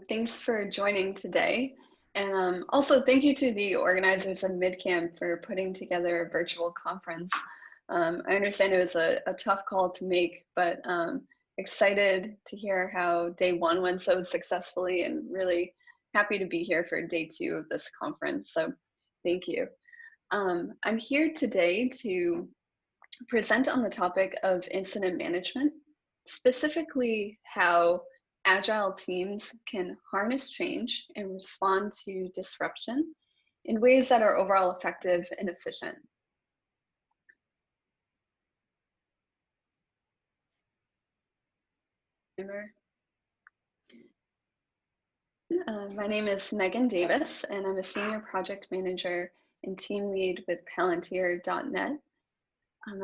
Thanks for joining today. And also thank you to the organizers of MidCamp for putting together a virtual conference. I understand it was a tough call to make, but excited to hear how day one went so successfully and really happy to be here for day two of this conference. So thank you. I'm here today to present on the topic of incident management, specifically how Agile teams can harness change and respond to disruption in ways that are overall effective and efficient. My name is Megan Davis, and I'm a senior project manager and team lead with Palantir.net.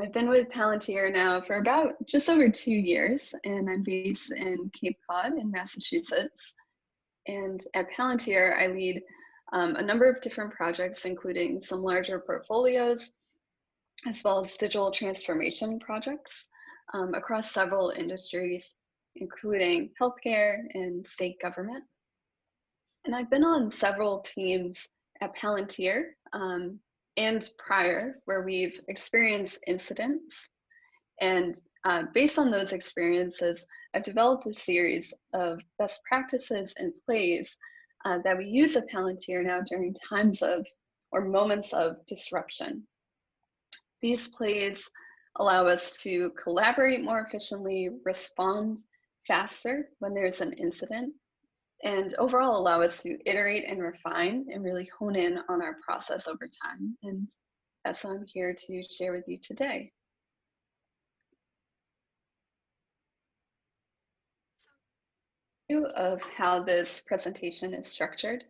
I've been with Palantir now for about just over 2 years, and I'm based in Cape Cod in Massachusetts. And at Palantir, I lead a number of different projects, including some larger portfolios, as well as digital transformation projects across several industries, including healthcare and state government. And I've been on several teams at Palantir and prior where we've experienced incidents. And based on those experiences, I've developed a series of best practices and plays that we use at Palantir now during times of or moments of disruption. These plays allow us to collaborate more efficiently, respond faster when there's an incident, and overall allow us to iterate and refine and really hone in on our process over time. And that's what I'm here to share with you today. Of how this presentation is structured.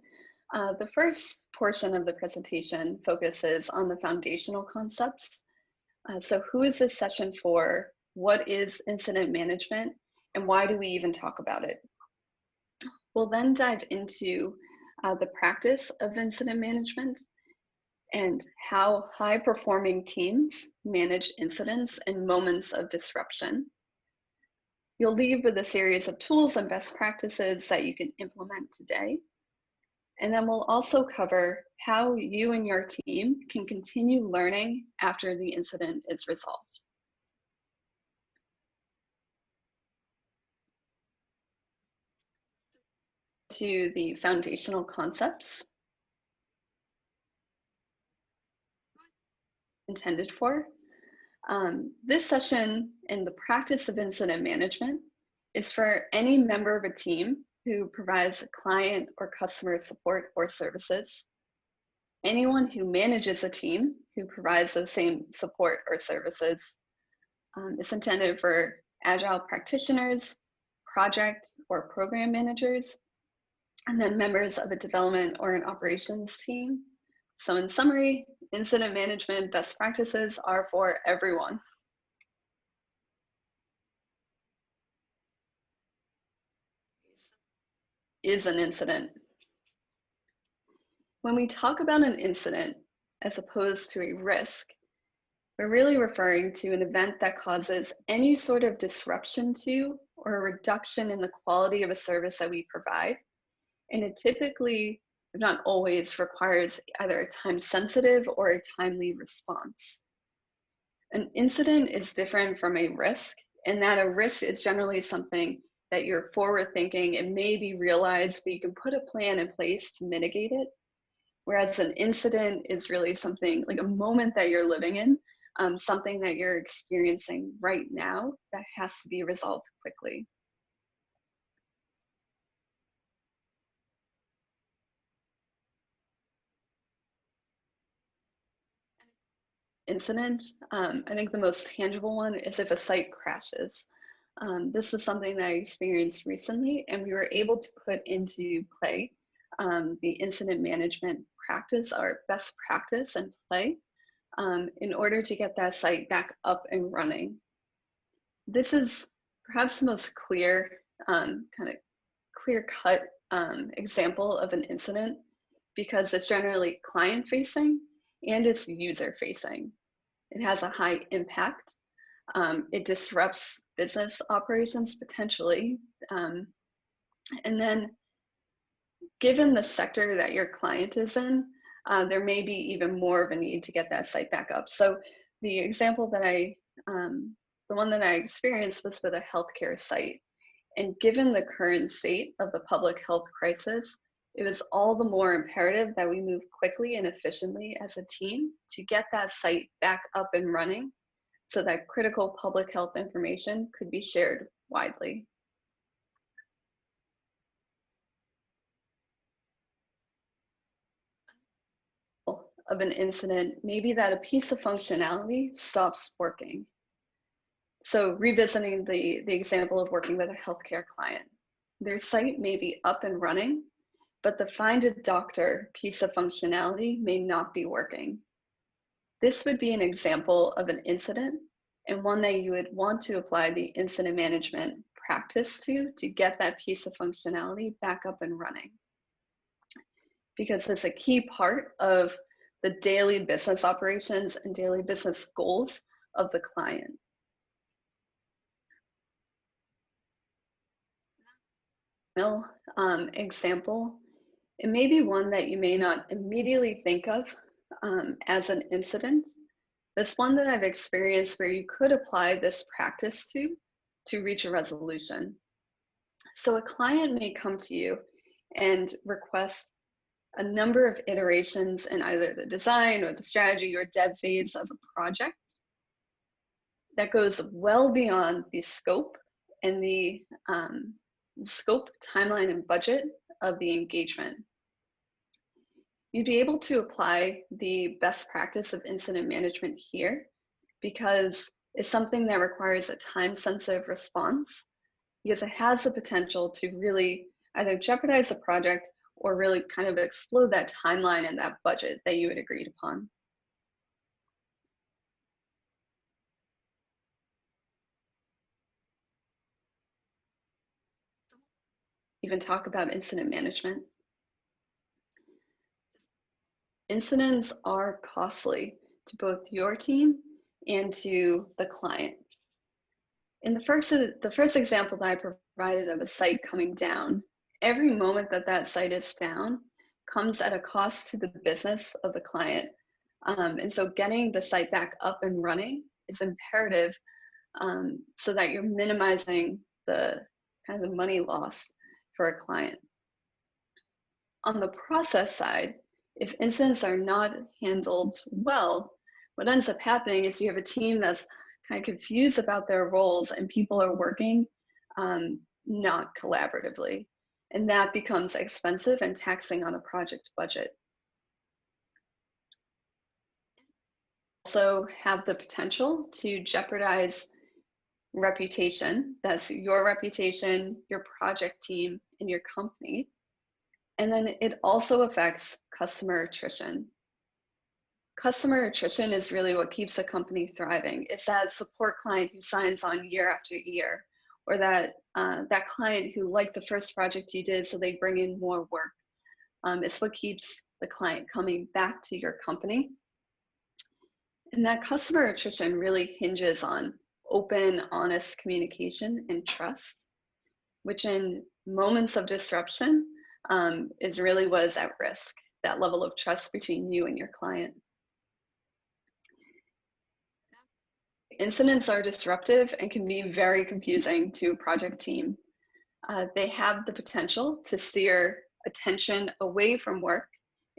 The first portion of the presentation focuses on the foundational concepts. So who is this session for? What is incident management? And why do we even talk about it? We'll then dive into the practice of incident management and how high-performing teams manage incidents and moments of disruption. You'll leave with a series of tools and best practices that you can implement today. And then we'll also cover how you and your team can continue learning after the incident is resolved. To the foundational concepts intended for. This session in the practice of incident management is for any member of a team who provides client or customer support or services, anyone who manages a team who provides those same support or services. It's intended for Agile practitioners, project or program managers, and then members of a development or an operations team. So in summary, incident management best practices are for everyone. Is an incident. When we talk about an incident as opposed to a risk, we're really referring to an event that causes any sort of disruption to or a reduction in the quality of a service that we provide. And it typically, if not always, requires either a time-sensitive or a timely response. An incident is different from a risk, in that a risk is generally something that you're forward thinking, it may be realized, but you can put a plan in place to mitigate it. Whereas an incident is really something like a moment that you're living in, something that you're experiencing right now that has to be resolved quickly. Incident, I think the most tangible one is if a site crashes. This was something that I experienced recently, and we were able to put into play the incident management practice, our best practice and play, in order to get that site back up and running. This is perhaps the most clear, kind of clear-cut example of an incident because it's generally client-facing and it's user-facing. It has a high impact. It disrupts business operations potentially. And then given the sector that your client is in, there may be even more of a need to get that site back up. So the example that the one that I experienced was with a healthcare site. And given the current state of the public health crisis, it was all the more imperative that we move quickly and efficiently as a team to get that site back up and running so that critical public health information could be shared widely. Of an incident, maybe that a piece of functionality stops working. So revisiting the example of working with a healthcare client, their site may be up and running, but the find a doctor piece of functionality may not be working. This would be an example of an incident and one that you would want to apply the incident management practice to get that piece of functionality back up and running. Because it's a key part of the daily business operations and daily business goals of the client. Example, it may be one that you may not immediately think of as an incident. This one that I've experienced where you could apply this practice to reach a resolution. So a client may come to you and request a number of iterations in either the design or the strategy or dev phase of a project that goes well beyond the scope and the scope, timeline, and budget of the engagement. You'd be able to apply the best practice of incident management here because it's something that requires a time-sensitive response because it has the potential to really either jeopardize the project or really kind of explode that timeline and that budget that you had agreed upon. Even talk about incident management. Incidents are costly to both your team and to the client. In the first example that I provided of a site coming down, every moment that that site is down comes at a cost to the business of the client. And so getting the site back up and running is imperative so that you're minimizing the kind of the money loss for a client. On the process side, if incidents are not handled well, what ends up happening is you have a team that's kind of confused about their roles and people are working not collaboratively. And that becomes expensive and taxing on a project budget. Also have the potential to jeopardize reputation. That's your reputation, your project team, and your company. And then it also affects customer attrition. Customer attrition is really what keeps a company thriving. It's that support client who signs on year after year, or that client who liked the first project you did, so they bring in more work. It's what keeps the client coming back to your company. And that customer attrition really hinges on open, honest communication and trust, which in moments of disruption is really what is at risk, that level of trust between you and your client. Incidents are disruptive and can be very confusing to a project team. They have the potential to steer attention away from work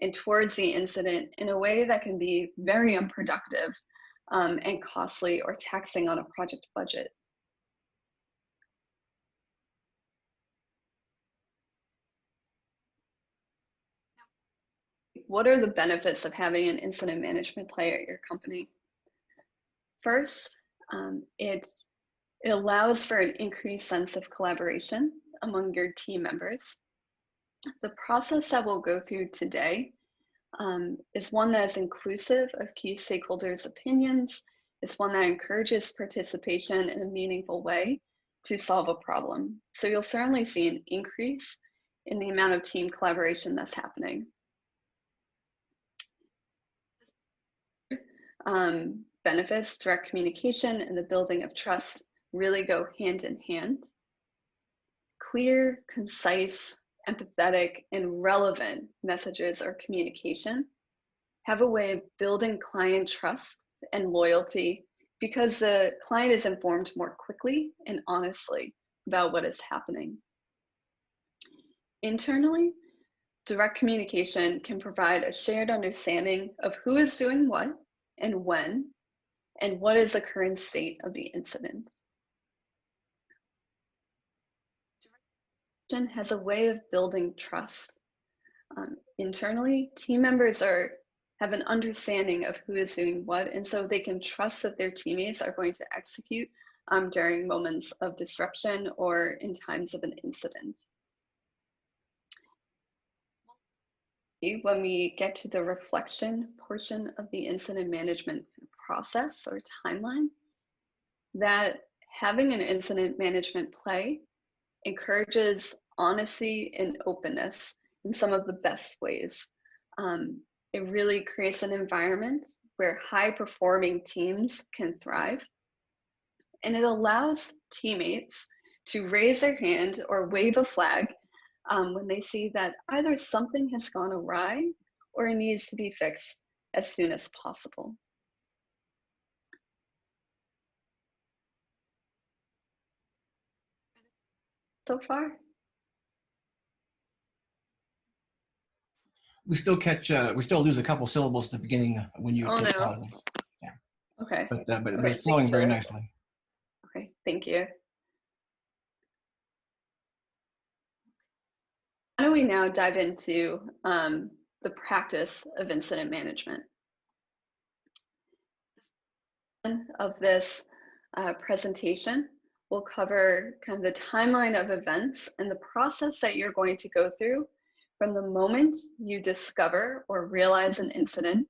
and towards the incident in a way that can be very unproductive and costly or taxing on a project budget. What are the benefits of having an incident management player at your company? First, it allows for an increased sense of collaboration among your team members. The process that we'll go through today is one that is inclusive of key stakeholders' opinions. It's one that encourages participation in a meaningful way to solve a problem. So you'll certainly see an increase in the amount of team collaboration that's happening. Benefits, direct communication, and the building of trust really go hand in hand. clear, concise, empathetic, and relevant messages or communication have a way of building client trust and loyalty because the client is informed more quickly and honestly about what is happening. Internally, direct communication can provide a shared understanding of who is doing what and when, and what is the current state of the incident. Direction has a way of building trust. Internally, team members have an understanding of who is doing what, and so they can trust that their teammates are going to execute during moments of disruption or in times of an incident. When we get to the reflection portion of the incident management process or timeline, that having an incident management play encourages honesty and openness in some of the best ways. It really creates an environment where high-performing teams can thrive, and it allows teammates to raise their hand or wave a flag when they see that either something has gone awry or it needs to be fixed as soon as possible. So far? We still lose a couple syllables at the beginning when you take pauses. Yeah. Okay. But it's flowing very nicely. Okay, thank you. Why don't we now dive into the practice of incident management? Of this presentation, we'll cover kind of the timeline of events and the process that you're going to go through from the moment you discover or realize an incident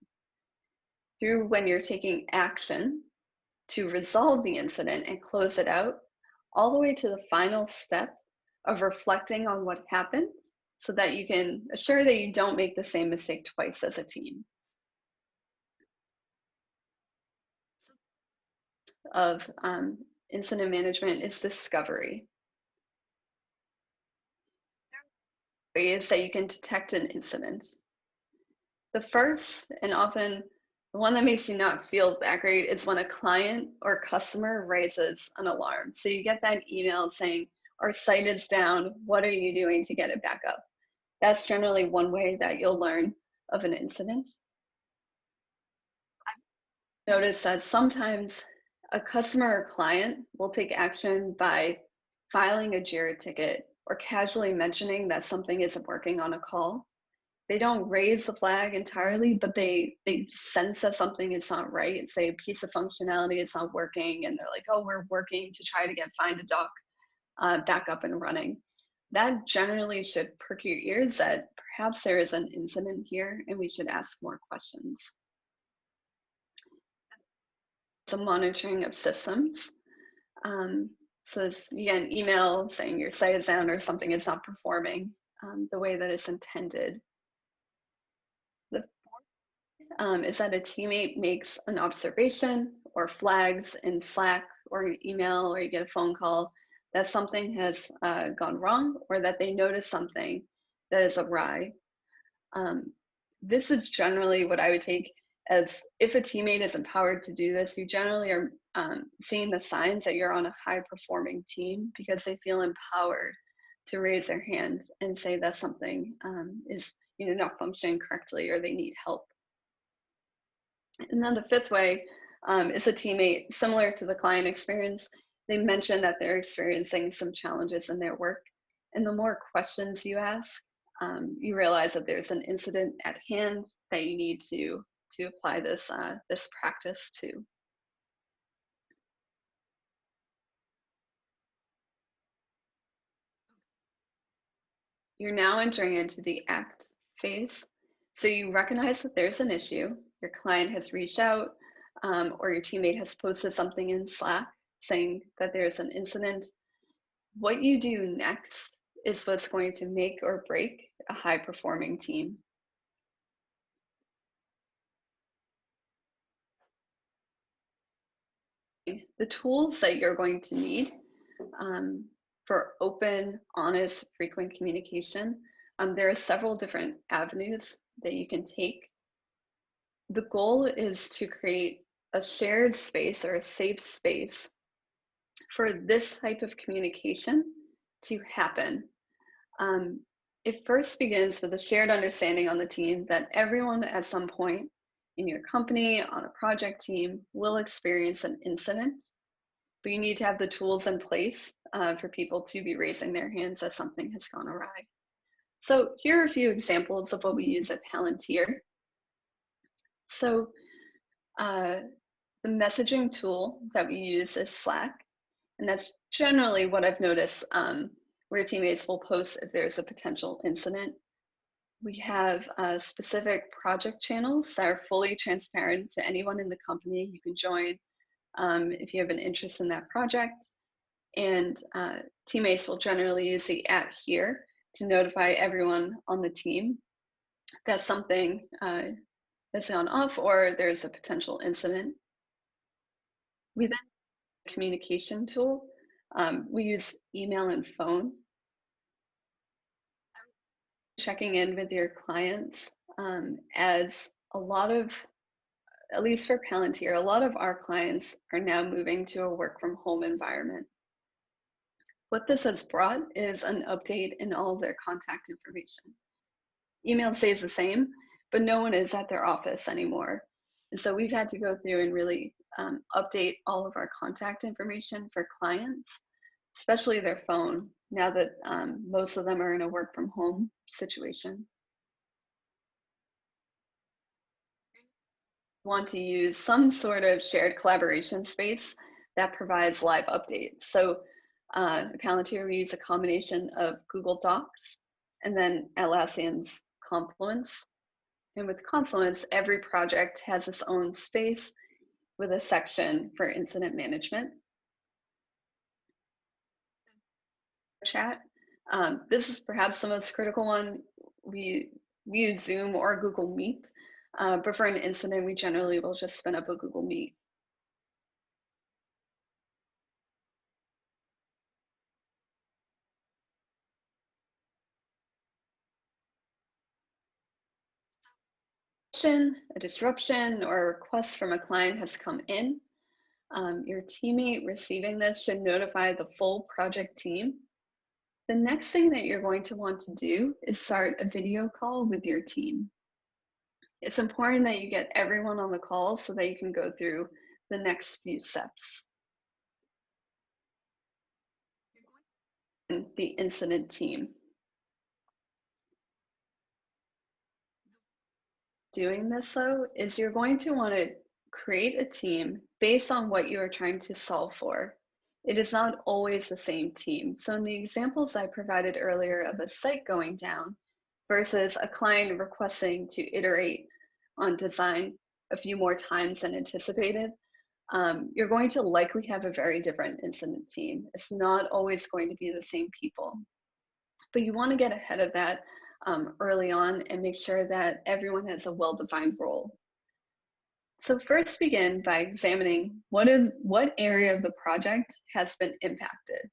through when you're taking action to resolve the incident and close it out, all the way to the final step of reflecting on what happened so that you can assure that you don't make the same mistake twice as a team. Of incident management is discovery. Ways that you can detect an incident. The first, and often the one that makes you not feel that great, is when a client or customer raises an alarm. So you get that email saying, our site is down, what are you doing to get it back up? That's generally one way that you'll learn of an incident. I've noticed that sometimes a customer or client will take action by filing a JIRA ticket or casually mentioning that something isn't working on a call. They don't raise the flag entirely, but they sense that something is not right. Say a piece of functionality is not working, and they're like, oh, we're working to try to get Find a Doc back up and running. That generally should perk your ears that perhaps there is an incident here and we should ask more questions. Some monitoring of systems. So you get an email saying your site is down or something is not performing the way that it's intended. The fourth is that a teammate makes an observation or flags in Slack or an email, or you get a phone call that something has gone wrong or that they notice something that is awry. This is generally what I would take as, if a teammate is empowered to do this, you generally are seeing the signs that you're on a high performing team because they feel empowered to raise their hand and say that something is not functioning correctly or they need help. And then the fifth way is a teammate, similar to the client experience, they mention that they're experiencing some challenges in their work. And the more questions you ask, you realize that there's an incident at hand that you need to apply this practice to. You're now entering into the act phase. So you recognize that there's an issue, your client has reached out, or your teammate has posted something in Slack saying that there's an incident. What you do next is what's going to make or break a high performing team. The tools that you're going to need for open, honest, frequent communication. There are several different avenues that you can take. The goal is to create a shared space or a safe space for this type of communication to happen. It first begins with a shared understanding on the team that everyone at some point in your company, on a project team, will experience an incident, but you need to have the tools in place for people to be raising their hands as something has gone awry. So here are a few examples of what we use at Palantir. So the messaging tool that we use is Slack, and that's generally what I've noticed where teammates will post if there's a potential incident. We have specific project channels that are fully transparent to anyone in the company. You can join if you have an interest in that project. And teammates will generally use the @here to notify everyone on the team that something has gone off or there's a potential incident. We then have a communication tool. We use email and phone. Checking in with your clients as a lot of, at least for Palantir, a lot of our clients are now moving to a work from home environment. What this has brought is an update in all of their contact information. Email stays the same, but no one is at their office anymore. And so we've had to go through and really update all of our contact information for clients, especially their phone, now that most of them are in a work from home situation. Want to use some sort of shared collaboration space that provides live updates. So at Palantir, we use a combination of Google Docs and then Atlassian's Confluence. And with Confluence, every project has its own space with a section for incident management. Chat. This is perhaps the most critical one. We use Zoom or Google Meet, but for an incident, we generally will just spin up a Google Meet. A disruption or a request from a client has come in. Your teammate receiving this should notify the full project team. The next thing that you're going to want to do is start a video call with your team. It's important that you get everyone on the call so that you can go through the next few steps. The incident team. Doing this though is you're going to want to create a team based on what you are trying to solve for. It is not always the same team. So in the examples I provided earlier of a site going down versus a client requesting to iterate on design a few more times than anticipated, you're going to likely have a very different incident team. It's not always going to be the same people. But you want to get ahead of that early on and make sure that everyone has a well-defined role. So first begin by examining what area of the project has been impacted.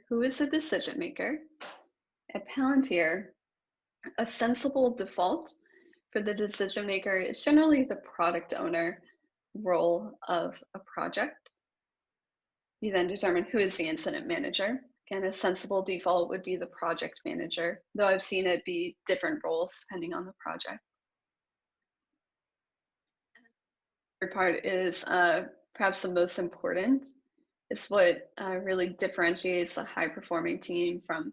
Who is the decision maker? At Palantir, a sensible default for the decision maker is generally the product owner role of a project. You then determine who is the incident manager. Again, a sensible default would be the project manager, though I've seen it be different roles depending on the project. The third part is perhaps the most important. It's what really differentiates a high-performing team from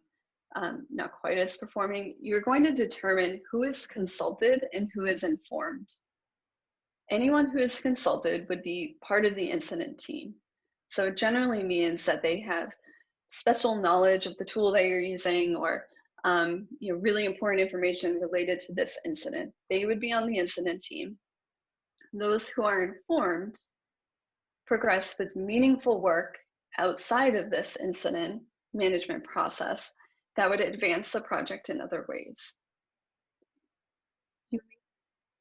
not quite as performing. You're going to determine who is consulted and who is informed. Anyone who is consulted would be part of the incident team. So it generally means that they have special knowledge of the tool that you're using or really important information related to this incident. They would be on the incident team. Those who are informed progress with meaningful work outside of this incident management process that would advance the project in other ways.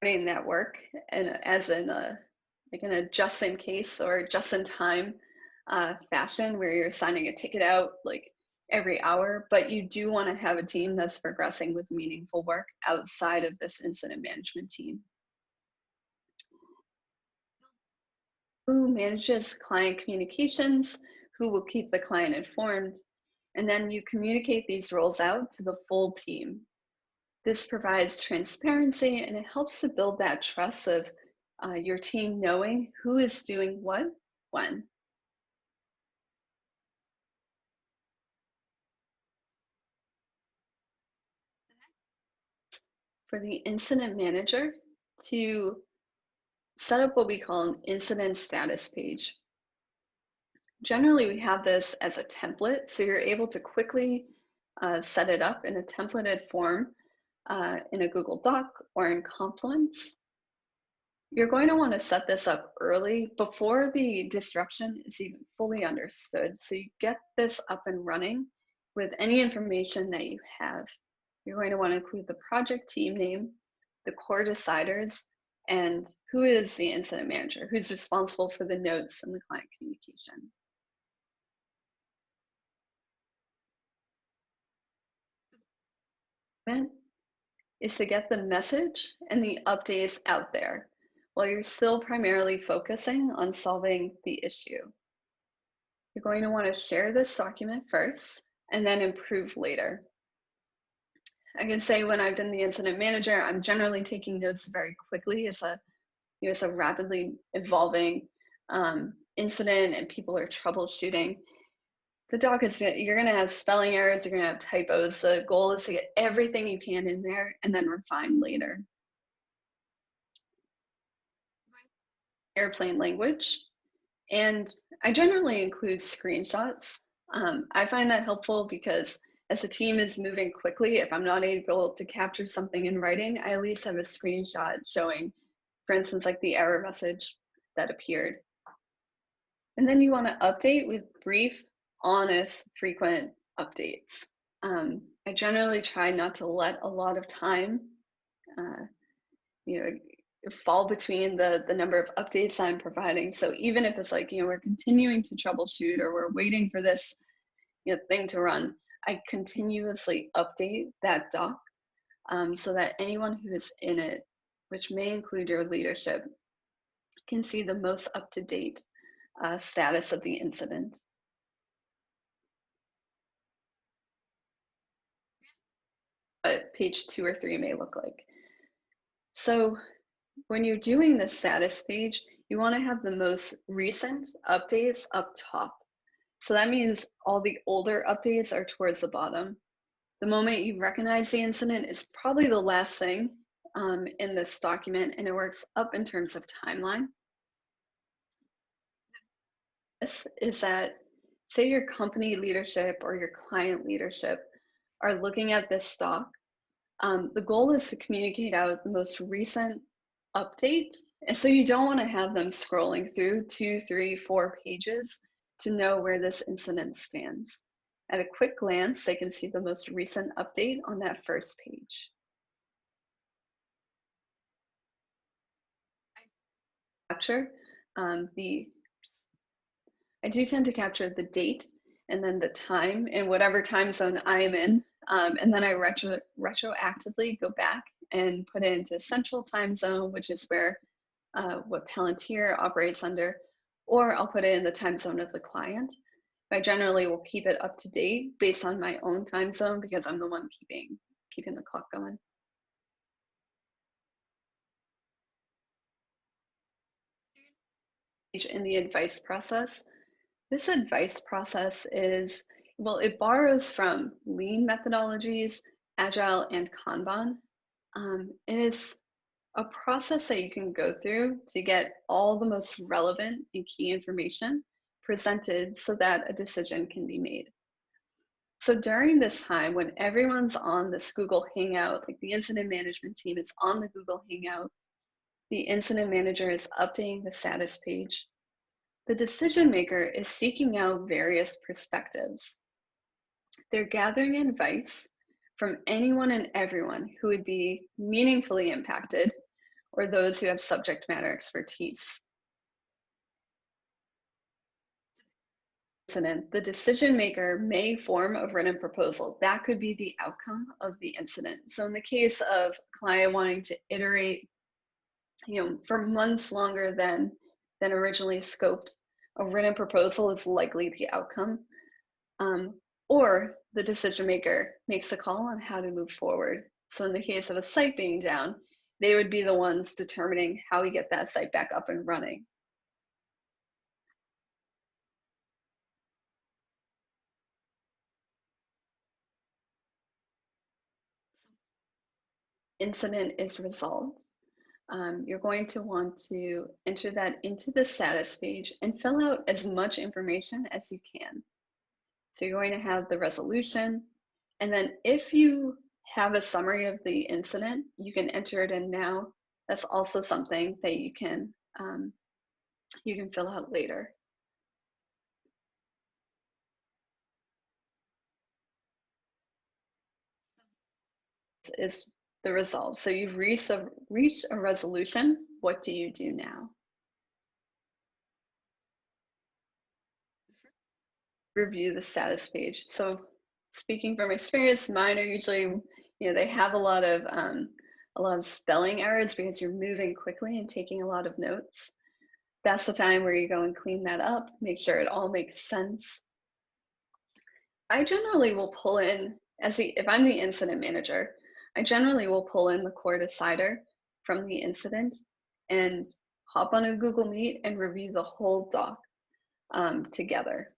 Doing that work and as in like in a just in case or just in time fashion where you're sending a ticket out like every hour, but you do want to have a team that's progressing with meaningful work outside of this incident management team. Who manages client communications, who will keep the client informed, and then you communicate these roles out to the full team. This provides transparency and it helps to build that trust of your team knowing who is doing what, when. For the incident manager to set up what we call an incident status page. Generally, we have this as a template, so you're able to quickly set it up in a templated form in a Google Doc or in Confluence. You're going to want to set this up early before the disruption is even fully understood, so you get this up and running with any information that you have. You're going to want to include the project team name, the core deciders, and who is the incident manager, who's responsible for the notes and the client communication. Is to get the message and the updates out there while you're still primarily focusing on solving the issue. You're going to want to share this document first and then improve later. I can say when I've been the incident manager, I'm generally taking notes very quickly. It's a rapidly evolving incident and people are troubleshooting. The doc is, you're going to have spelling errors, you're going to have typos. The goal is to get everything you can in there and then refine later. Airplane language. And I generally include screenshots. I find that helpful because as the team is moving quickly, if I'm not able to capture something in writing, I at least have a screenshot showing, for instance, like the error message that appeared. And then you want to update with brief, honest, frequent updates. I generally try not to let a lot of time fall between the number of updates I'm providing. So even if it's like, we're continuing to troubleshoot or we're waiting for this thing to run, I continuously update that doc so that anyone who is in it, which may include your leadership, can see the most up-to-date status of the incident. What page 2 or 3 may look like. So when you're doing the status page, you want to have the most recent updates up top. So that means all the older updates are towards the bottom. The moment you recognize the incident is probably the last thing in this document, and it works up in terms of timeline. This is that, say your company leadership or your client leadership are looking at this doc. The goal is to communicate out the most recent update. And so you don't want to have them scrolling through 2, 3, 4 pages to know where this incident stands. At a quick glance, they can see the most recent update on that first page. I do tend to capture the date and then the time in whatever time zone I am in. And then I retroactively go back and put it into central time zone, which is where what Palantir operates under, or I'll put it in the time zone of the client. I generally will keep it up to date based on my own time zone because I'm the one keeping the clock going. In the advice process, this advice process is, well, it borrows from lean methodologies, Agile, and Kanban. It is a process that you can go through to get all the most relevant and key information presented so that a decision can be made. So during this time, when everyone's on this Google Hangout, like the incident management team is on the Google Hangout, the incident manager is updating the status page, the decision maker is seeking out various perspectives. They're gathering advice from anyone and everyone who would be meaningfully impacted or those who have subject matter expertise. incident, the decision maker may form a written proposal. That could be the outcome of the incident. So in the case of a client wanting to iterate, for months longer than originally scoped, a written proposal is likely the outcome. Or the decision maker makes a call on how to move forward. So in the case of a site being down, they would be the ones determining how we get that site back up and running. Incident is resolved. You're going to want to enter that into the status page and fill out as much information as you can. So you're going to have the resolution, and then if you have a summary of the incident, you can enter it in now. That's also something that you can fill out later. Is the resolve. So you've reached a resolution. What do you do now? Review the status page. So speaking from experience, mine are usually, they have a lot of spelling errors because you're moving quickly and taking a lot of notes. That's the time where you go and clean that up, make sure it all makes sense. I generally will pull in, if I'm the incident manager, I generally will pull in the core decider from the incident and hop on a Google Meet and review the whole doc together.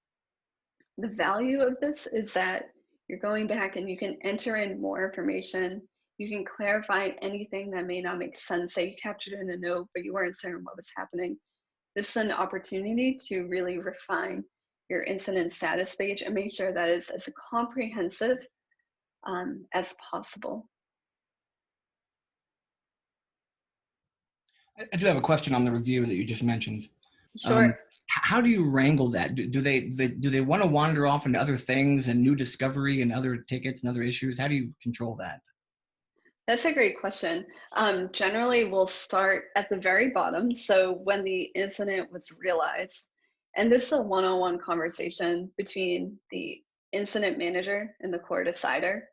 The value of this is that you're going back and you can enter in more information. You can clarify anything that may not make sense. Say you captured in a note, but you weren't certain what was happening. This is an opportunity to really refine your incident status page and make sure that is as comprehensive as possible. I do have a question on the review that you just mentioned. Sure. How do you wrangle that? Do they want to wander off into other things and new discovery and other tickets and other issues? How do you control that? That's a great question. Generally, we'll start at the very bottom. So when the incident was realized, and this is a one-on-one conversation between the incident manager and the core decider.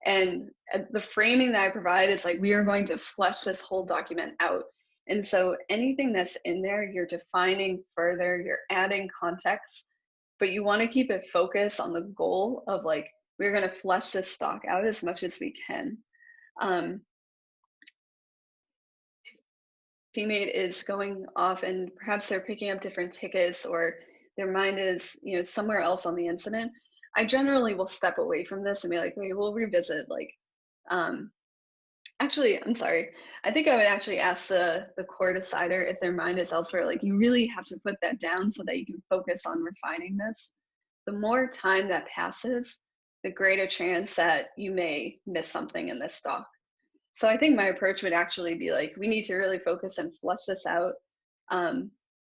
And the framing that I provide is like, we are going to flesh this whole document out. And so anything that's in there, you're defining further, you're adding context, but you want to keep it focused on the goal of like, we're going to flesh this stock out as much as we can. Teammate is going off and perhaps they're picking up different tickets or their mind is, somewhere else on the incident. I generally will step away from this and be like, okay, we'll revisit actually, I'm sorry. I think I would actually ask the core decider if their mind is elsewhere. Like, you really have to put that down so that you can focus on refining this. The more time that passes, the greater chance that you may miss something in this doc. So I think my approach would actually be like, we need to really focus and flesh this out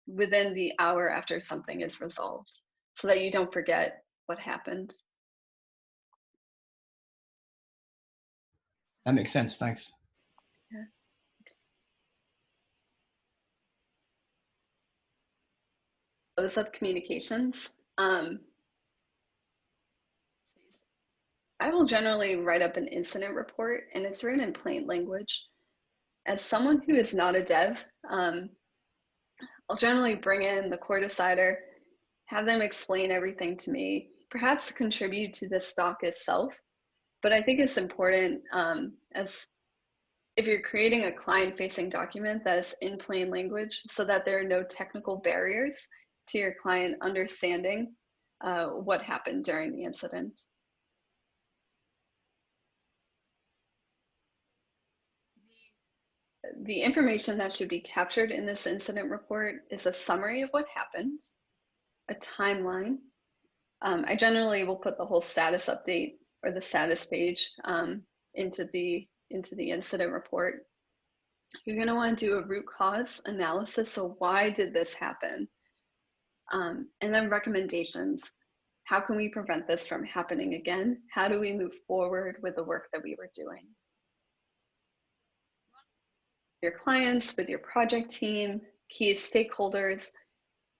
within the hour after something is resolved so that you don't forget what happened. That makes sense. Thanks. Yeah. Close up communications. I will generally write up an incident report and it's written in plain language. As someone who is not a dev, I'll generally bring in the core decider, have them explain everything to me, perhaps contribute to the stock itself. But I think it's important as if you're creating a client-facing document that is in plain language so that there are no technical barriers to your client understanding what happened during the incident. The information that should be captured in this incident report is a summary of what happened, a timeline. I generally will put the whole status update or the status page into the incident report. You're going to want to do a root cause analysis. So why did this happen? And then recommendations. How can we prevent this from happening again? How do we move forward with the work that we were doing? Your clients, with your project team, key stakeholders,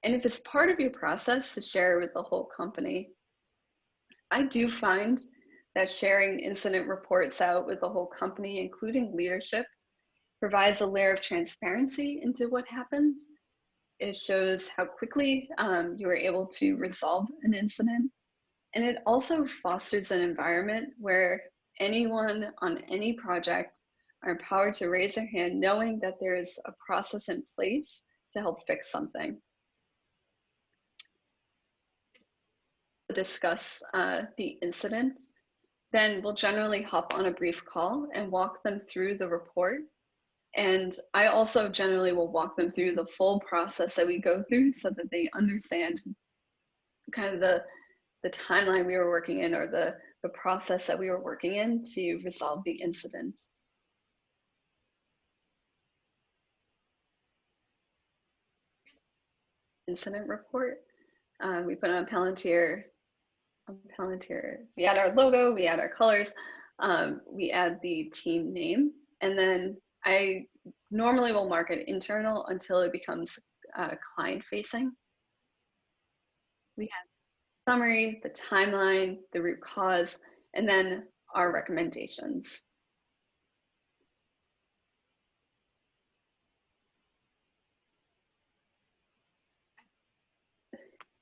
And if it's part of your process to share with the whole company, I do find that sharing incident reports out with the whole company, including leadership, provides a layer of transparency into what happens. It shows how quickly you were able to resolve an incident. And it also fosters an environment where anyone on any project are empowered to raise their hand knowing that there is a process in place to help fix something. To discuss the incident, then we'll generally hop on a brief call and walk them through the report. And I also generally will walk them through the full process that we go through so that they understand kind of the timeline we were working in, or the process that we were working in to resolve the incident. Incident report. We put on Palantir. We add our logo, we add our colors, we add the team name, and then I normally will mark it internal until it becomes client facing. We have the summary, the timeline, the root cause, and then our recommendations.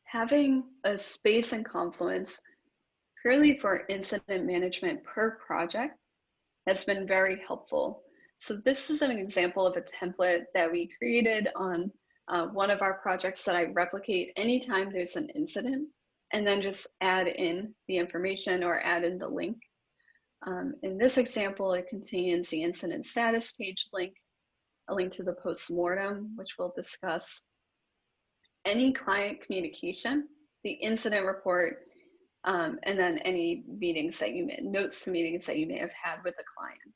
Having a space in Confluence purely for incident management per project has been very helpful. So this is an example of a template that we created on one of our projects that I replicate anytime there's an incident, and then just add in the information or add in the link. In this example, it contains the incident status page link, a link to the post-mortem, which we'll discuss, any client communication, the incident report, and then any meetings that you may, notes to meetings that you may have had with the client.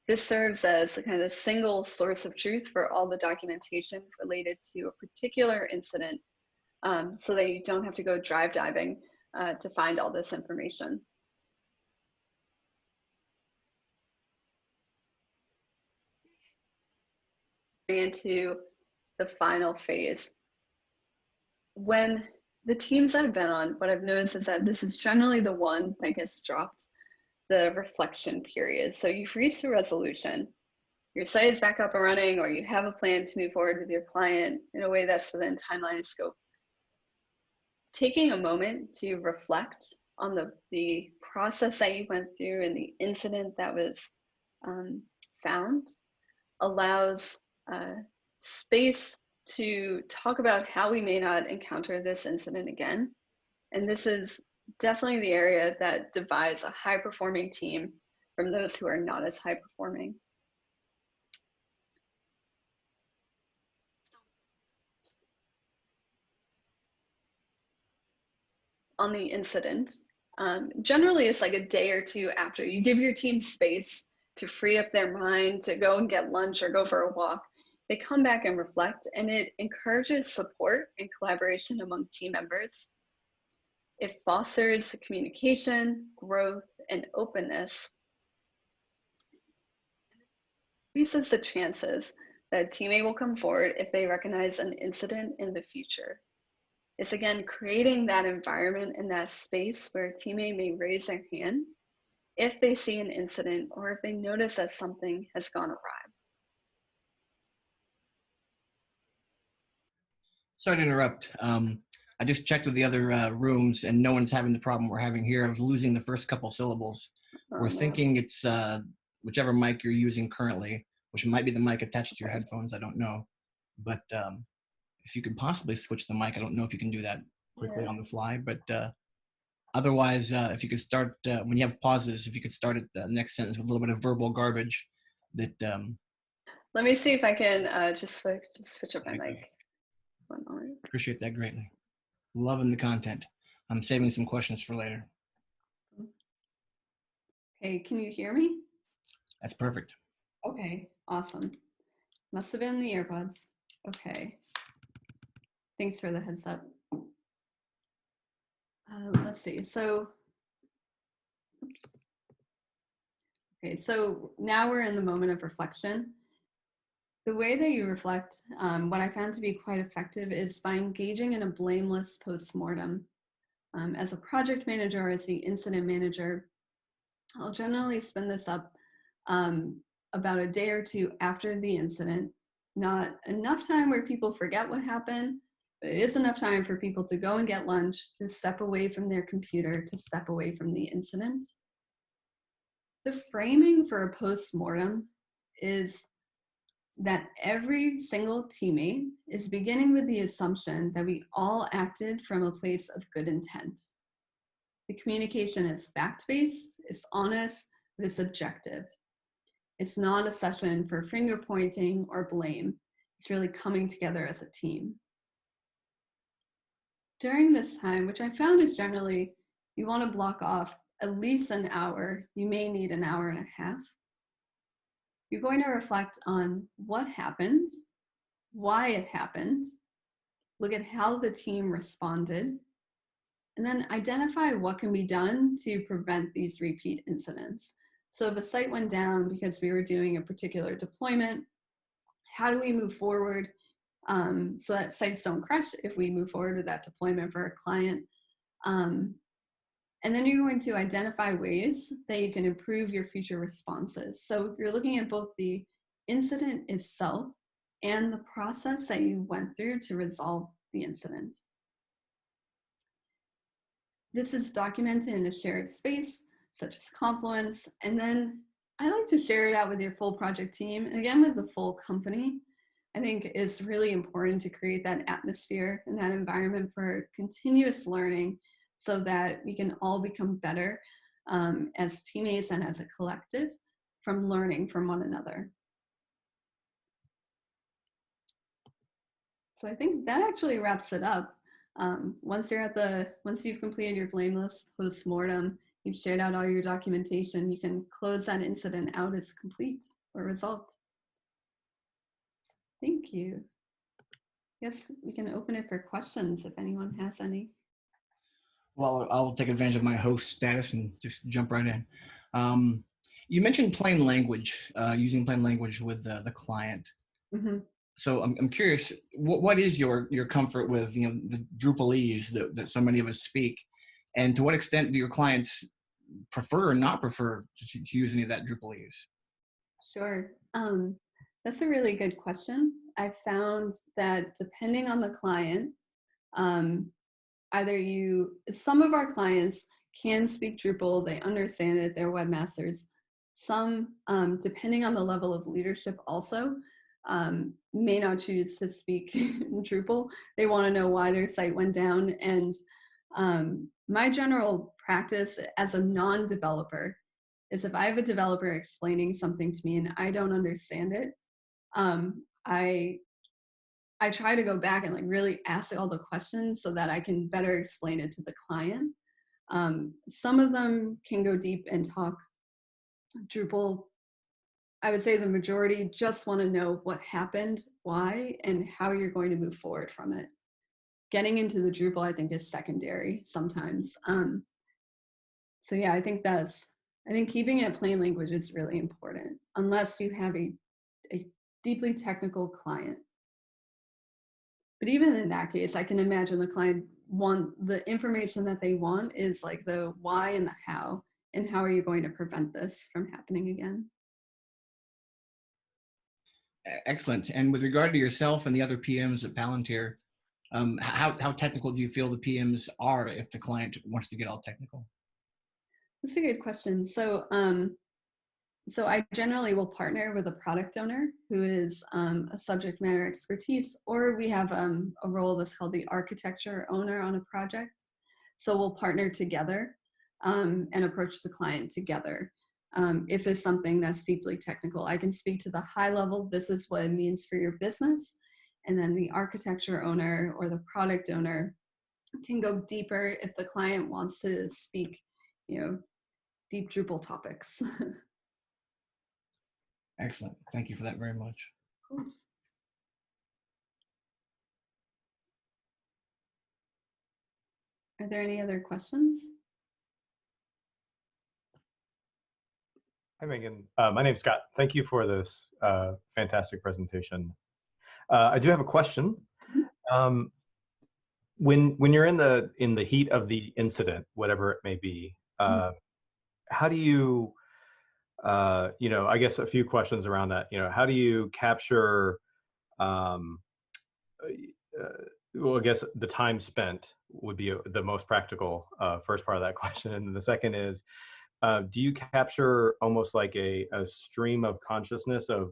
This serves as a kind of single source of truth for all the documentation related to a particular incident, so that you don't have to go drive diving to find all this information. Into the final phase. When the teams I've been on, what I've noticed is that this is generally the one that gets dropped, the reflection period. So you've reached a resolution, your site is back up and running, or you have a plan to move forward with your client in a way that's within timeline and scope. Taking a moment to reflect on the process that you went through and the incident that was found allows space to talk about how we may not encounter this incident again. And this is definitely the area that divides a high-performing team from those who are not as high-performing. On the incident, generally it's like a day or two after. You give your team space to free up their mind, to go and get lunch or go for a walk. They come back and reflect, and it encourages support and collaboration among team members. It fosters communication, growth, and openness. It increases the chances that a teammate will come forward if they recognize an incident in the future. It's again creating that environment and that space where a teammate may raise their hand if they see an incident or if they notice that something has gone awry. Sorry to interrupt. I just checked with the other rooms, and no one's having the problem we're having here of losing the first couple syllables. We're thinking it's whichever mic you're using currently, which might be the mic attached to your headphones. I don't know. But if you could possibly switch the mic, I don't know if you can do that quickly on the fly. But otherwise, if you could start, when you have pauses, if you could start at the next sentence with a little bit of verbal garbage. That. Let me see if I can just switch up my mic. One moment. Appreciate that greatly. Loving the content. I'm saving some questions for later. Okay, can you hear me? That's perfect. Okay, awesome. Must have been the earbuds. Okay. Thanks for the heads up. Let's see. So, oops. Okay, so now we're in the moment of reflection. The way that you reflect, what I found to be quite effective is by engaging in a blameless postmortem. As a project manager or as the incident manager, I'll generally spin this up about a day or two after the incident. Not enough time where people forget what happened, but it is enough time for people to go and get lunch, to step away from their computer, to step away from the incident. The framing for a postmortem is that every single teammate is beginning with the assumption that we all acted from a place of good intent. The communication is fact-based, it's honest, but it's objective. It's not a session for finger pointing or blame. It's really coming together as a team. During this time, which I found is generally, you want to block off at least an hour. You may need an hour and a half. You're going to reflect on what happened, why it happened, look at how the team responded, and then identify what can be done to prevent these repeat incidents. So if a site went down because we were doing a particular deployment, how do we move forward so that sites don't crash if we move forward with that deployment for a client? And then you're going to identify ways that you can improve your future responses. So you're looking at both the incident itself and the process that you went through to resolve the incident. This is documented in a shared space, such as Confluence, and then I like to share it out with your full project team, and again with the full company. I think it's really important to create that atmosphere and that environment for continuous learning so that we can all become better as teammates and as a collective from learning from one another. So I think that actually wraps it up. Once you've completed your blameless postmortem, you've shared out all your documentation, you can close that incident out as complete or resolved. Thank you. Yes, we can open it for questions if anyone has any. Well, I'll take advantage of my host status and just jump right in. You mentioned plain language, using plain language with the client. Mm-hmm. So I'm curious, what is your comfort with the Drupalese that so many of us speak, and to what extent do your clients prefer or not prefer to use any of that Drupalese? Sure, that's a really good question. I found that depending on the client, some of our clients can speak Drupal, they understand it, they're webmasters. Some, depending on the level of leadership also, may not choose to speak Drupal. They want to know why their site went down. And my general practice as a non-developer is if I have a developer explaining something to me and I don't understand it, I try to go back and really ask all the questions so that I can better explain it to the client. Some of them can go deep and talk Drupal. I would say the majority just want to know what happened, why, and how you're going to move forward from it. Getting into the Drupal, I think, is secondary sometimes. So yeah, I think keeping it plain language is really important, unless you have a deeply technical client. But even in that case, I can imagine the client the information that they want is the why and the how, and how are you going to prevent this from happening again? Excellent. And with regard to yourself and the other PMs at Palantir, how technical do you feel the PMs are if the client wants to get all technical? That's a good question. So I generally will partner with a product owner who is a subject matter expertise, or we have a role that's called the architecture owner on a project. So we'll partner together and approach the client together. If it's something that's deeply technical, I can speak to the high level, this is what it means for your business. And then the architecture owner or the product owner can go deeper if the client wants to speak, deep Drupal topics. Excellent. Thank you for that very much. Of course. Are there any other questions? Hi, Megan. My name's Scott. Thank you for this fantastic presentation. I do have a question. When you're in the heat of the incident, whatever it may be, how do you, I guess a few questions around that. How do you capture, well, I guess the time spent would be the most practical first part of that question. And the second is, do you capture almost like a stream of consciousness of,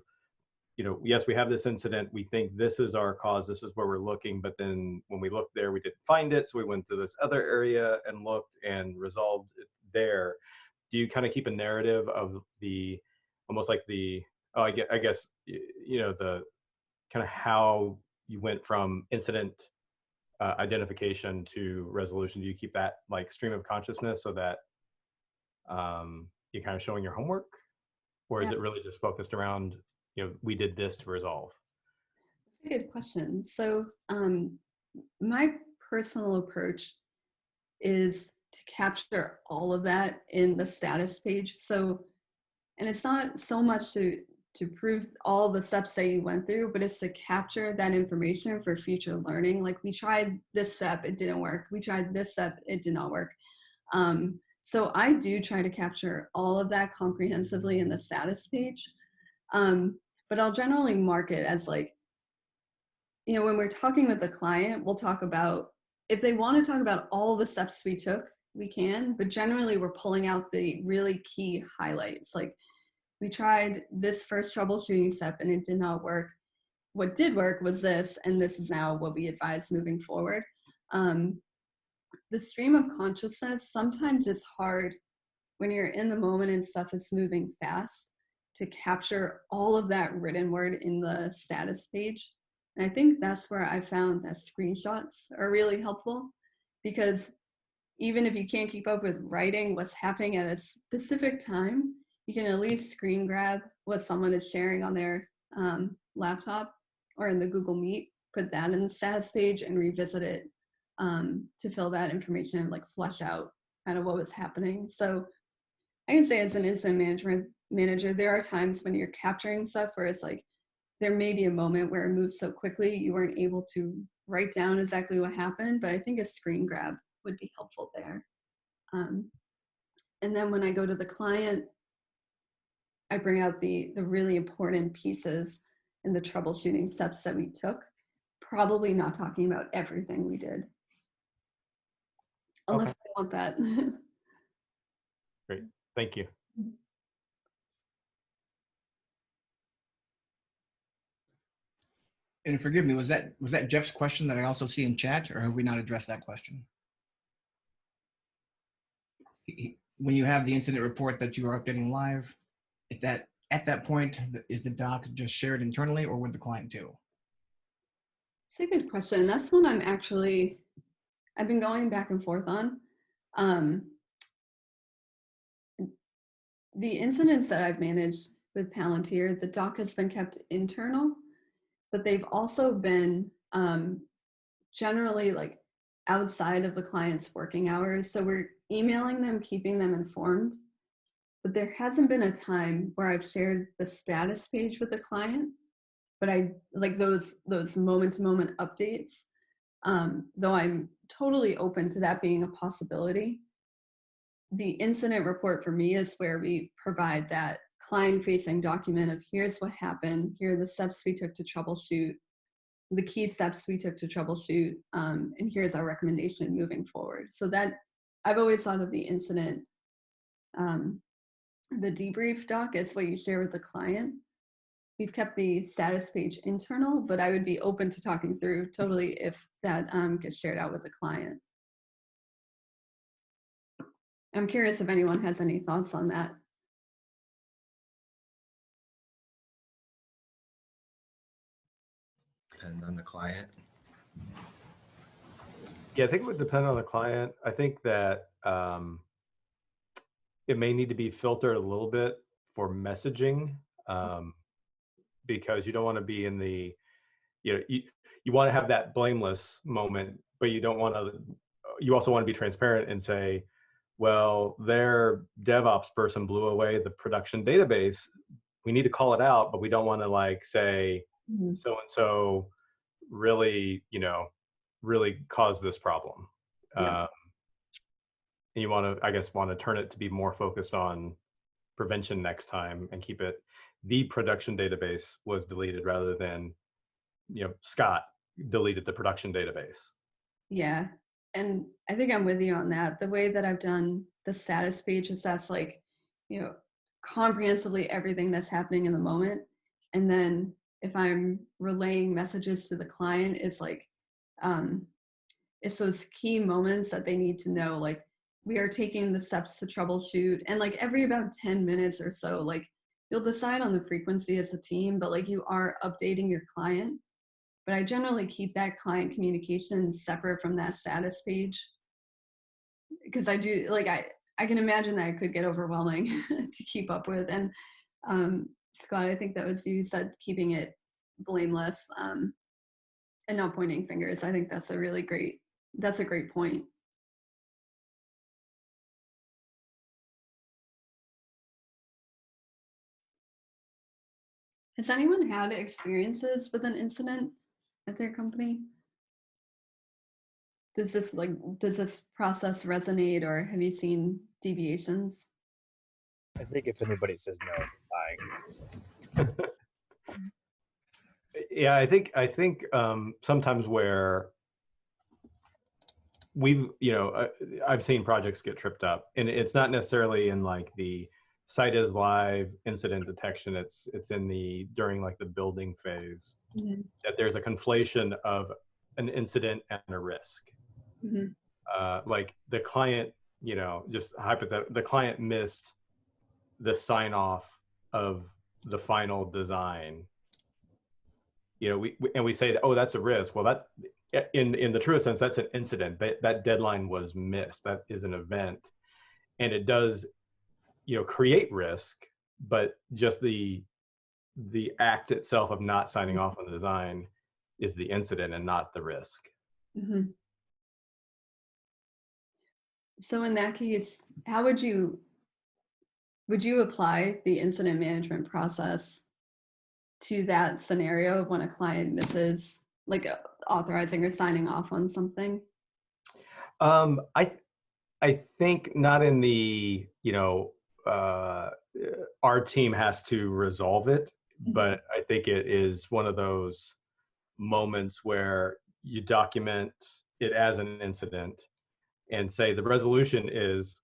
yes, we have this incident, we think this is our cause, this is where we're looking, but then when we looked there, we didn't find it, so we went to this other area and looked and resolved it there. Do you kind of keep a narrative of almost like the kind of how you went from incident identification to resolution? Do you keep that like stream of consciousness so that you're kind of showing your homework, or is it really just focused around, we did this to resolve? That's a good question. So my personal approach is to capture all of that in the status page. So, and it's not so much to prove all the steps that you went through, but it's to capture that information for future learning. Like, we tried this step, it didn't work. We tried this step, it did not work. So I do try to capture all of that comprehensively in the status page. But I'll generally mark it as like, when we're talking with the client, we'll talk about, if they want to talk about all the steps we took, we can, but generally we're pulling out the really key highlights. Like, we tried this first troubleshooting step and it did not work. What did work was this, and this is now what we advise moving forward. The stream of consciousness sometimes is hard when you're in the moment and stuff is moving fast to capture all of that written word in the status page. And I think that's where I found that screenshots are really helpful, because even if you can't keep up with writing what's happening at a specific time, you can at least screen grab what someone is sharing on their laptop or in the Google Meet, put that in the status page and revisit it to fill that information and like flush out kind of what was happening. So I can say, as an incident management manager, there are times when you're capturing stuff where it's like, there may be a moment where it moves so quickly you weren't able to write down exactly what happened, but I think a screen grab would be helpful there. And then when I go to the client, I bring out the really important pieces and the troubleshooting steps that we took, probably not talking about everything we did. Unless I want that. Great, thank you. And forgive me, was that Jeff's question that I also see in chat, or have we not addressed that question? When you have the incident report that you are updating live, at that point, is the doc just shared internally or with the client too? It's a good question. That's one I've been going back and forth on. The incidents that I've managed with Palantir, the doc has been kept internal, but they've also been generally like outside of the client's working hours. So we're emailing them, keeping them informed, but there hasn't been a time where I've shared the status page with the client, but I like those moment-to-moment updates, though I'm totally open to that being a possibility. The incident report for me is where we provide that client-facing document of, here's what happened, here are the steps we took to troubleshoot, the key steps we took to troubleshoot, and here's our recommendation moving forward. So that, I've always thought of the incident, the debrief doc is what you share with the client. We've kept the status page internal, but I would be open to talking through totally if that gets shared out with the client. I'm curious if anyone has any thoughts on that. Depend on the client. Yeah, I think it would depend on the client. I think that it may need to be filtered a little bit for messaging, because you don't want to be in the, you want to have that blameless moment, but you don't want to, you also want to be transparent and say, well, their DevOps person blew away the production database. We need to call it out, but we don't want to like say so-and-so really, really caused this problem. Yeah. And you want to, I guess, want to turn it to be more focused on prevention next time and keep it, the production database was deleted rather than, Scott deleted the production database. Yeah. And I think I'm with you on that. The way that I've done the status page is that's like, comprehensively everything that's happening in the moment. And then if I'm relaying messages to the client, it's like, it's those key moments that they need to know, like we are taking the steps to troubleshoot. And like every about 10 minutes or so, like you'll decide on the frequency as a team, but like you are updating your client. But I generally keep that client communication separate from that status page. Because I do, like, I can imagine that it could get overwhelming to keep up with. And Scott, I think that was you said keeping it blameless and not pointing fingers. I think that's a great point. Has anyone had experiences with an incident at their company? Does this process resonate, or have you seen deviations? I think if anybody says no, I'm lying. Yeah, I think sometimes where I've seen projects get tripped up, and it's not necessarily in like the site is live incident detection. It's during like the building phase that there's a conflation of an incident and a risk. Like the client, just hypothetical, the client missed the sign off of the final design. We say, oh, that's a risk. Well, that in the truest sense, that's an incident. That deadline was missed. That is an event, and it does, create risk. But just the act itself of not signing off on the design is the incident and not the risk. So in that case, how would you apply the incident management process to that scenario when a client misses, like authorizing or signing off on something? I think not in the, our team has to resolve it, but I think it is one of those moments where you document it as an incident and say the resolution is,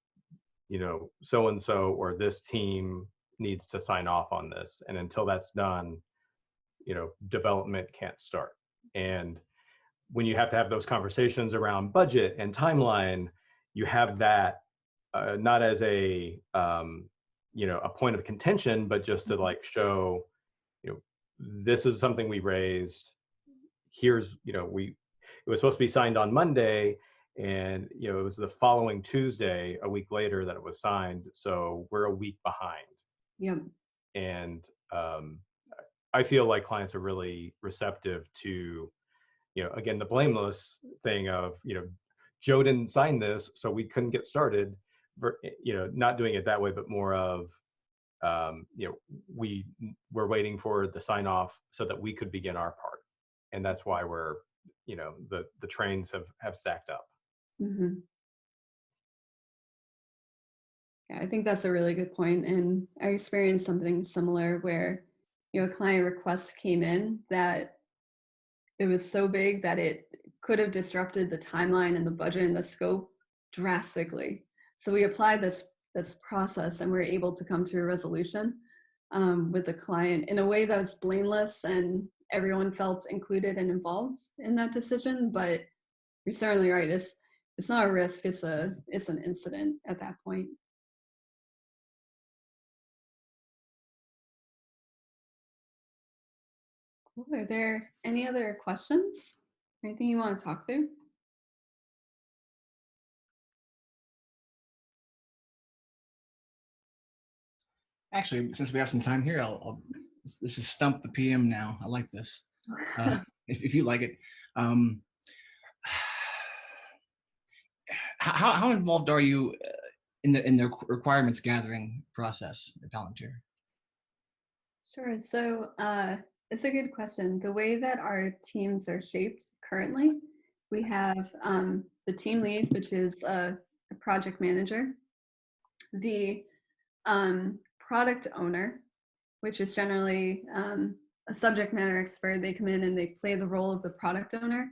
so-and-so or this team needs to sign off on this. And until that's done, development can't start. And when you have to have those conversations around budget and timeline, you have that not as a point of contention, but just to like show, this is something we raised. Here's, it was supposed to be signed on Monday, and it was the following Tuesday, a week later, that it was signed. So we're a week behind. Yep. And I feel like clients are really receptive to, again, the blameless thing of, Joe didn't sign this, so we couldn't get started. Not doing it that way, but more of, we're waiting for the sign off so that we could begin our part. And that's why we're, the trains have stacked up. Yeah, I think that's a really good point. And I experienced something similar where, a client request came in that it was so big that it could have disrupted the timeline and the budget and the scope drastically. So we applied this process, and we were able to come to a resolution with the client in a way that was blameless, and everyone felt included and involved in that decision. But you're certainly right. It's not a risk. It's an incident at that point. Cool. Are there any other questions? Anything you want to talk through? Actually, since we have some time here, this is Stump the PM now. I like this. If you like it. How involved are you in the requirements gathering process at Palantir? Sure. So it's a good question. The way that our teams are shaped currently, we have the team lead, which is a project manager, the product owner, which is generally a subject matter expert. They come in and they play the role of the product owner,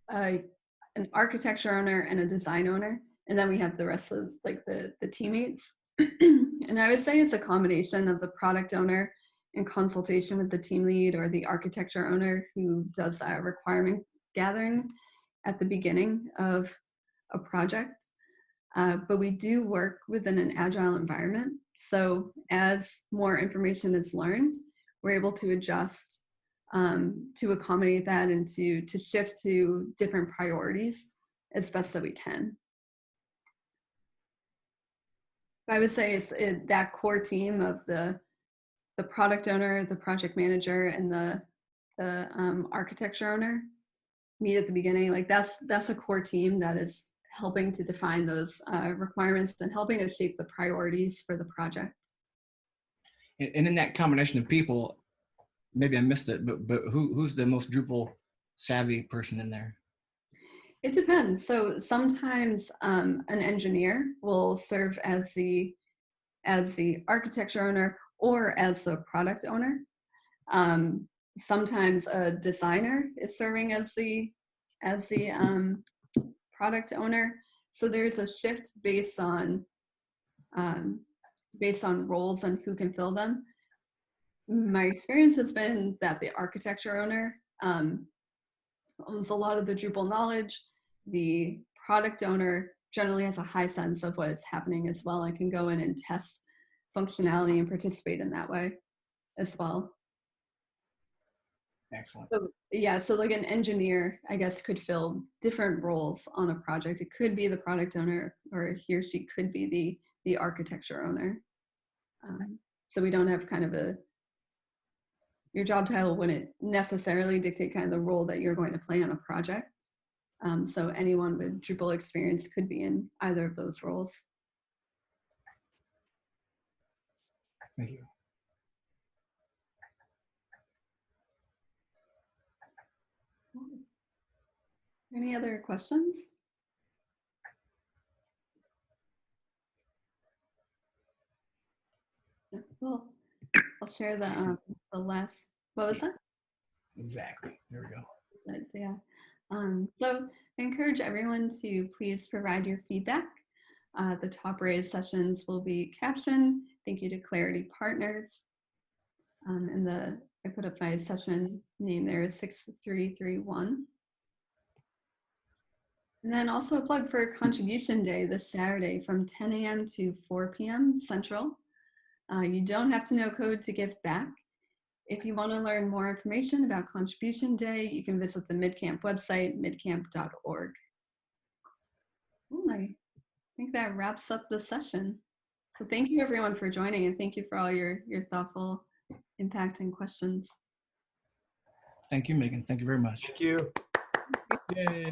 an architecture owner, and a design owner. And then we have the rest of like the teammates. And I would say it's a combination of the product owner in consultation with the team lead or the architecture owner who does requirement gathering at the beginning of a project. But we do work within an agile environment. So as more information is learned, we're able to adjust to accommodate that and to shift to different priorities as best that we can. I would say it's that core team of the product owner, the project manager, and the architecture owner meet at the beginning. Like that's a core team that is helping to define those requirements and helping to shape the priorities for the project. And in that combination of people, maybe I missed it, but who's the most Drupal savvy person in there? It depends. So sometimes an engineer will serve as the architecture owner or as the product owner. Sometimes a designer is serving as the product owner. So there's a shift based on roles and who can fill them. My experience has been that the architecture owner owns a lot of the Drupal knowledge. The product owner generally has a high sense of what is happening as well and can go in and test functionality and participate in that way as well. Excellent. So, yeah, so like an engineer, I guess, could fill different roles on a project. It could be the product owner, or he or she could be the architecture owner. So we don't have kind of your job title wouldn't necessarily dictate kind of the role that you're going to play on a project. So anyone with Drupal experience could be in either of those roles. Thank you. Any other questions? Well, I'll share the last, what was that? Exactly. There we go. Yeah. So I encourage everyone to please provide your feedback. The top raised sessions will be captioned. Thank you to Clarity Partners. And I put up my session name there is 6331. And then also a plug for Contribution Day this Saturday from 10 a.m. to 4 p.m. Central. You don't have to know code to give back. If you want to learn more information about Contribution Day, you can visit the MidCamp website, midcamp.org. I think that wraps up the session. So thank you everyone for joining, and thank you for all your thoughtful impact and questions. Thank you, Megan. Thank you very much. Thank you. Yay.